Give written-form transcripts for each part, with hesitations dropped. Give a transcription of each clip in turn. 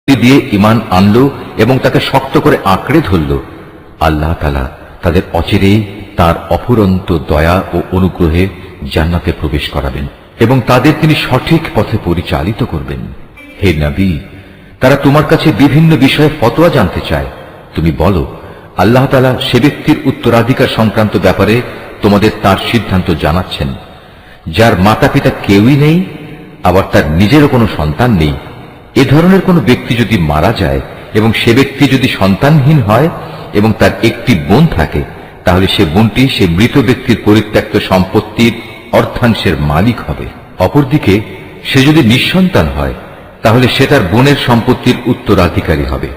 দিয়ে ঈমান আনলো এবং তাকে শক্ত করে আঁকড়ে ধরল, আল্লাহ তাআলা তাদের অচিরেই তার অফুরন্ত দয়া ও অনুগ্রহে জান্নাতে প্রবেশ করাবেন এবং তাদের তিনি সঠিক পথে পরিচালিত করবেন। হে নবী, তারা তোমার কাছে বিভিন্ন বিষয়ে ফতোয়া জানতে চায়। তুমি বলো, আল্লাহ তাআলা সে ব্যক্তির উত্তরাধিকার সংক্রান্ত ব্যাপারে তোমাদের তার সিদ্ধান্ত জানাচ্ছেন, যার মাতা পিতা কেউই নেই, আবার তার নিজেরও কোনো সন্তান নেই। এ ধরনের কোনো ব্যক্তি যদি মারা যায় এবং সে ব্যক্তি যদি সন্তানহীন হয় এবং তার একটি বোন থাকে, তাহলে সে বোনটি সে মৃত ব্যক্তির পরিত্যক্ত সম্পত্তির অর্ধাংশের মালিক হবে। অপরদিকে সে যদি নিঃসন্তান হয়, তাহলে সে তার বোনের সম্পত্তির উত্তরাধিকারী হবে।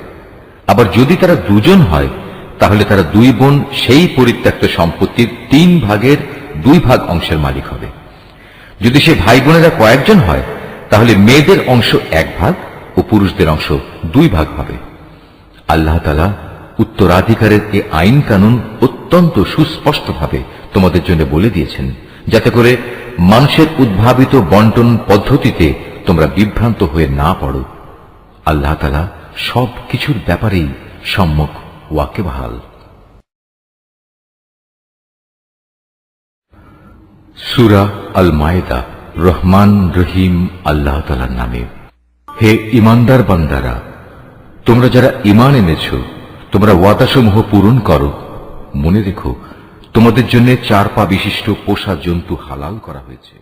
আবার যদি তারা দুজন হয়, তাহলে তারা দুই বোন সেই পরিত্যক্ত সম্পত্তির 3 ভাগের 2 ভাগ অংশের মালিক হবে। যদি সে ভাই বোনেরা কয়েকজন হয়, তাহলে মেয়েদের অংশ 1 ভাগ ও পুরুষদের অংশ 2 ভাগ হবে। আল্লাহ তাআলা উত্তরাধিকারের এই আইন কানুন অত্যন্ত সুস্পষ্টভাবে তোমাদের জন্য বলে দিয়েছেন, যাতে করে মানুষের উদ্ভাবিত বন্টন পদ্ধতিতে তোমরা বিভ্রান্ত হয়ে না পড়ো। আল্লাহ তাআলা সব কিছুর ব্যাপারেই সম্যক ওয়াকিবহাল। সূরা আল মায়েদা। রহমান রহিম আল্লাহ তাআলার নামে। হে ঈমানদার বান্দারা, তোমরা যারা ঈমান এনেছ, তোমরা ওয়াদাসমূহ পূরণ করো। মনে রেখো, তোমাদের জন্য 4 পা বিশিষ্ট পোষা জন্তু হালাল করা হয়েছে।